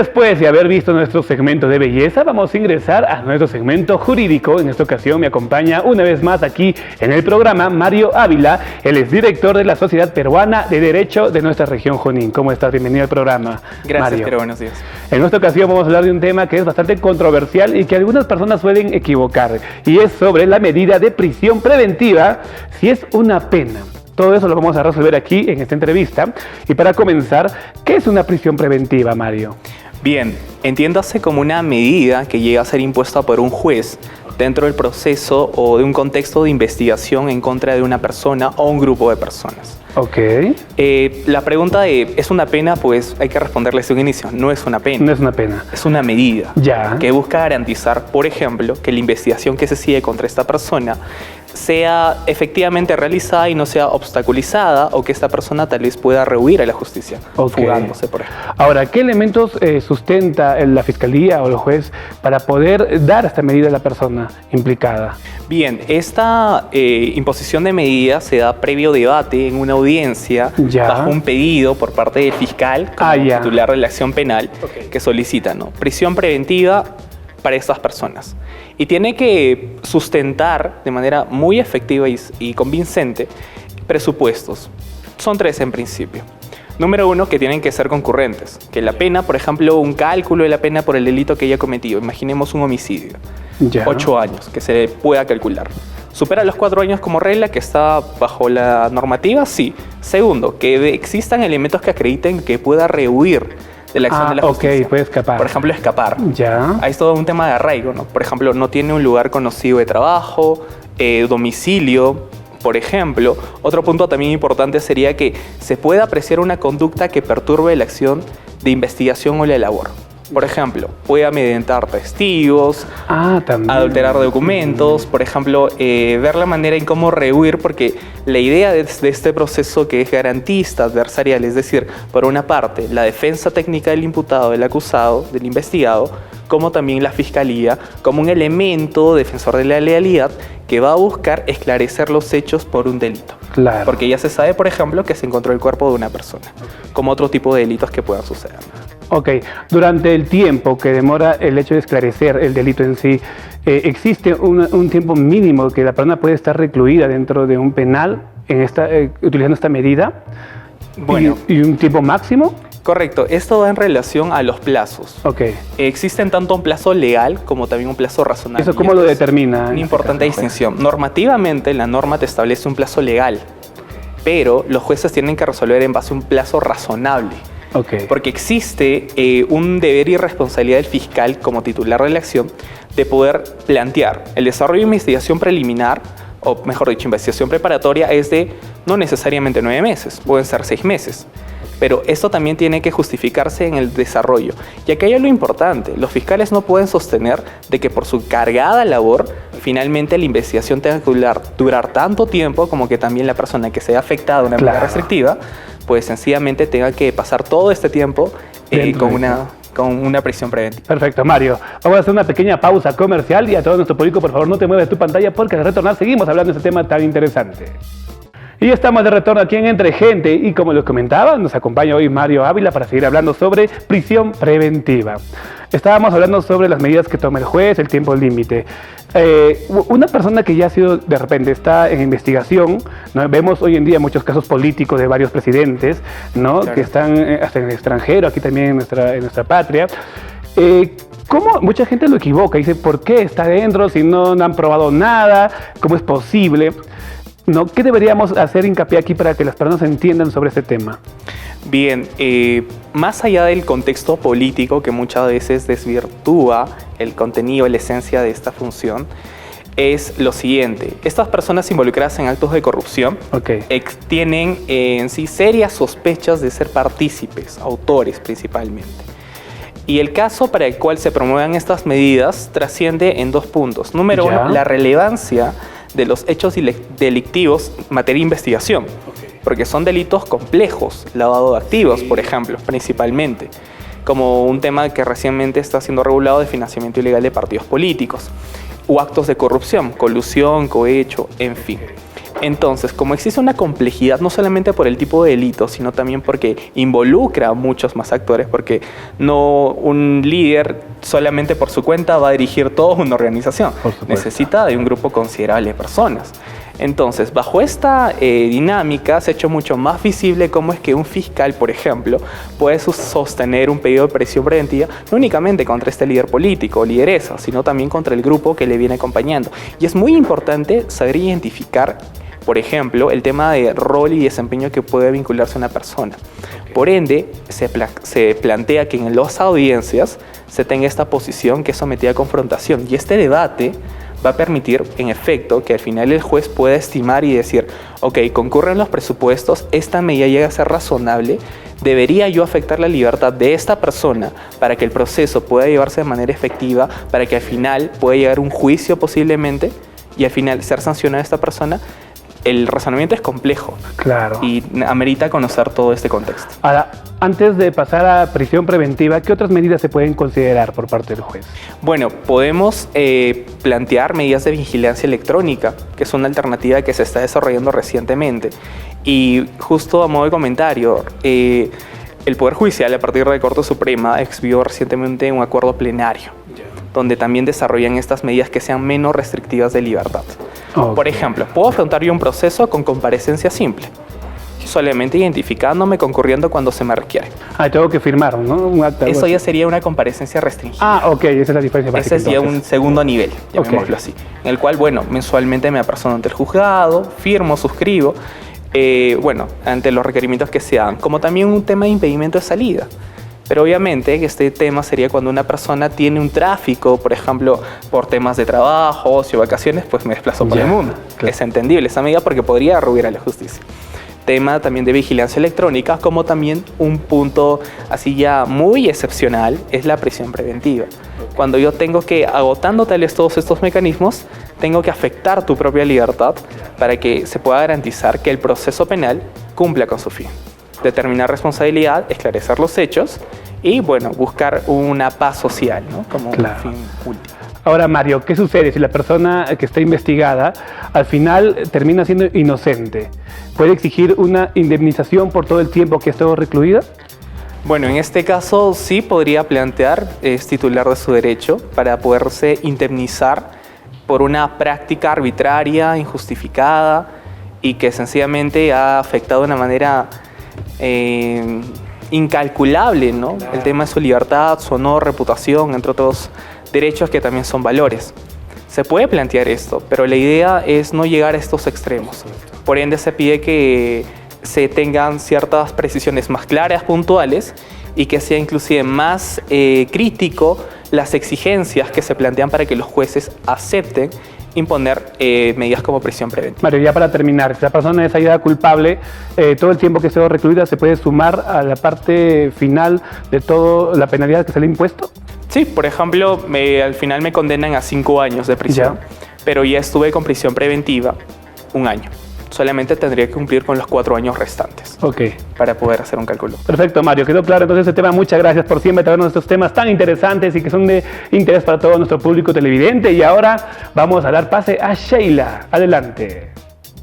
después de haber visto nuestro segmento de belleza, vamos a ingresar a nuestro segmento jurídico. En esta ocasión me acompaña una vez más aquí en el programa Mario Ávila. Él es director de la Sociedad Peruana de Derecho de nuestra región Junín. ¿Cómo estás? Bienvenido al programa, Gracias, Mario. Pero buenos días. En esta ocasión vamos a hablar de un tema que es bastante controversial y que algunas personas suelen equivocar. Y es sobre la medida de prisión preventiva, si es una pena. Todo eso lo vamos a resolver aquí en esta entrevista. Y para comenzar, ¿qué es una prisión preventiva, Mario? Bien, entiéndase como una medida que llega a ser impuesta por un juez dentro del proceso o de un contexto de investigación en contra de una persona o un grupo de personas. Ok. La pregunta de ¿es una pena? Pues hay que responderle desde un inicio. No es una pena. No es una pena. Es una medida Ya. que busca garantizar, por ejemplo, que la investigación que se sigue contra esta persona sea efectivamente realizada y no sea obstaculizada, o que esta persona tal vez pueda rehuir a la justicia, fugándose, por ejemplo. Ahora, ¿qué elementos sustenta la Fiscalía o el juez para poder dar esta medida a la persona implicada? Bien, esta imposición de medidas se da previo debate en una audiencia Ya. bajo un pedido por parte del fiscal como titular de la acción penal que solicita, ¿no?, prisión preventiva para estas personas. Y tiene que sustentar de manera muy efectiva y convincente presupuestos. Son 3 en principio. Número 1, que tienen que ser concurrentes. Que la pena, por ejemplo, un cálculo de la pena por el delito que haya cometido. Imaginemos un homicidio. Ya. 8 años, que se pueda calcular. ¿Supera los 4 años como regla que está bajo la normativa? Sí. Segundo, que existan elementos que acrediten que pueda rehuir de la acción de la justicia. Ok, puede escapar. Por ejemplo, escapar. Ya. Ahí es todo un tema de arraigo, ¿no? Por ejemplo, no tiene un lugar conocido de trabajo, domicilio, por ejemplo. Otro punto también importante sería que se pueda apreciar una conducta que perturbe la acción de investigación o la labor. Por ejemplo, puede amedrentar testigos, También. adulterar documentos, por ejemplo, ver la manera en cómo rehuir, porque la idea de este proceso, que es garantista, adversarial, es decir, por una parte, la defensa técnica del imputado, del acusado, del investigado, como también la fiscalía, como un elemento defensor de la legalidad que va a buscar esclarecer los hechos por un delito. Claro. Porque ya se sabe, por ejemplo, que se encontró el cuerpo de una persona, como otro tipo de delitos que puedan suceder. Ok, durante el tiempo que demora el hecho de esclarecer el delito en sí, ¿existe un tiempo mínimo que la persona puede estar recluida dentro de un penal utilizando esta medida? Bueno. ¿Y un tiempo máximo? Correcto, esto va en relación a los plazos. Ok. Existen tanto un plazo legal como también un plazo razonable. ¿Eso cómo lo determina? Una importante distinción. Normativamente, la norma te establece un plazo legal, pero los jueces tienen que resolver en base a un plazo razonable. Ok. Porque existe un deber y responsabilidad del fiscal como titular de la acción de poder plantear el desarrollo de investigación preliminar, o mejor dicho, investigación preparatoria, es de no necesariamente 9 meses, pueden ser 6 meses. Pero esto también tiene que justificarse en el desarrollo. Y aquí hay lo importante, los fiscales no pueden sostener de que por su cargada labor, finalmente la investigación tenga que durar tanto tiempo como que también la persona que sea afectada de una medida restrictiva, pues sencillamente tenga que pasar todo este tiempo con una prisión preventiva. Perfecto, Mario. Vamos a hacer una pequeña pausa comercial y a todo nuestro público, por favor, no te muevas de tu pantalla porque al retornar seguimos hablando de este tema tan interesante. Y ya estamos de retorno aquí en Entre Gente y como les comentaba, nos acompaña hoy Mario Ávila para seguir hablando sobre prisión preventiva. Estábamos hablando sobre las medidas que toma el juez, el tiempo límite. Una persona que ya ha sido, de repente, está en investigación, ¿no? Vemos hoy en día muchos casos políticos de varios presidentes, ¿no? Claro. Que están hasta en el extranjero, aquí también en nuestra patria. ¿Cómo mucha gente lo equivoca? Dice, ¿por qué está dentro si no han probado nada? ¿Cómo es posible? ¿No? ¿Qué deberíamos hacer hincapié aquí para que las personas entiendan sobre este tema? Bien, más allá del contexto político que muchas veces desvirtúa el contenido, la esencia de esta función, es lo siguiente. Estas personas involucradas en actos de corrupción tienen en sí serias sospechas de ser partícipes, autores principalmente. Y el caso para el cual se promuevan estas medidas trasciende en 2 puntos. Número 1, la relevancia de los hechos delictivos en materia de investigación, porque son delitos complejos, lavado de activos, por ejemplo, principalmente, como un tema que recientemente está siendo regulado de financiamiento ilegal de partidos políticos, o actos de corrupción, colusión, cohecho, en fin. Entonces, como existe una complejidad, no solamente por el tipo de delito, sino también porque involucra a muchos más actores, porque no un líder solamente por su cuenta va a dirigir toda una organización. Necesita de un grupo considerable de personas. Entonces, bajo esta dinámica se ha hecho mucho más visible cómo es que un fiscal, por ejemplo, puede sostener un pedido de prisión preventiva no únicamente contra este líder político o lideresa, sino también contra el grupo que le viene acompañando. Y es muy importante saber identificar, por ejemplo, el tema de rol y desempeño que puede vincularse a una persona. Por ende, se plantea que en las audiencias se tenga esta posición que es sometida a confrontación. Y este debate va a permitir, en efecto, que al final el juez pueda estimar y decir, ok, concurren los presupuestos, esta medida llega a ser razonable, ¿debería yo afectar la libertad de esta persona para que el proceso pueda llevarse de manera efectiva, para que al final pueda llegar a un juicio posiblemente y al final ser sancionada esta persona? El razonamiento es complejo. Claro. Y amerita conocer todo este contexto. Ahora, antes de pasar a prisión preventiva, ¿qué otras medidas se pueden considerar por parte del juez? Bueno, podemos plantear medidas de vigilancia electrónica, que es una alternativa que se está desarrollando recientemente. Y justo a modo de comentario, el Poder Judicial, a partir de la Corte Suprema, expidió recientemente un acuerdo plenario, donde también desarrollan estas medidas que sean menos restrictivas de libertad. Okay. Por ejemplo, puedo afrontar yo un proceso con comparecencia simple, solamente identificándome, concurriendo cuando se me requiere. Tengo que firmar, ¿no? Un acta. Eso ya sería una comparecencia restringida. Ok, esa es la diferencia básica. Ese es ya un segundo nivel, llamémoslo así, en el cual, bueno, mensualmente me apersono ante el juzgado, firmo, suscribo, ante los requerimientos que se dan, como también un tema de impedimento de salida. Pero obviamente este tema sería cuando una persona tiene un tráfico, por ejemplo, por temas de trabajo, ocio, vacaciones, pues me desplazo por el mundo. Claro. Es entendible esa medida porque podría arruinar a la justicia. Tema también de vigilancia electrónica, como también un punto así ya muy excepcional, es la prisión preventiva. Cuando yo tengo que, agotando todos estos mecanismos, tengo que afectar tu propia libertad para que se pueda garantizar que el proceso penal cumpla con su fin. Determinar responsabilidad, esclarecer los hechos y, buscar una paz social, ¿no? Como un fin último. Ahora, Mario, ¿qué sucede si la persona que está investigada al final termina siendo inocente? ¿Puede exigir una indemnización por todo el tiempo que ha estado recluida? Bueno, en este caso sí podría plantear, es titular de su derecho, para poderse indemnizar por una práctica arbitraria, injustificada y que sencillamente ha afectado de una manera incalculable, ¿no? Claro. El tema de su libertad, su honor, reputación, entre otros derechos que también son valores. Se puede plantear esto, pero la idea es no llegar a estos extremos. Por ende, se pide que se tengan ciertas precisiones más claras, puntuales, y que sea inclusive más crítico las exigencias que se plantean para que los jueces acepten imponer medidas como prisión preventiva. Mario, ya para terminar, si la persona es hallada culpable, todo el tiempo que esté recluida se puede sumar a la parte final de toda la penalidad que se le ha impuesto. Sí, por ejemplo, al final me condenan a 5 años de prisión, pero ya estuve con prisión preventiva 1 año. Solamente tendría que cumplir con los 4 años restantes para poder hacer un cálculo. Perfecto, Mario. Quedó claro entonces este tema. Muchas gracias por siempre traernos estos temas tan interesantes y que son de interés para todo nuestro público televidente. Y ahora vamos a dar pase a Sheila. Adelante.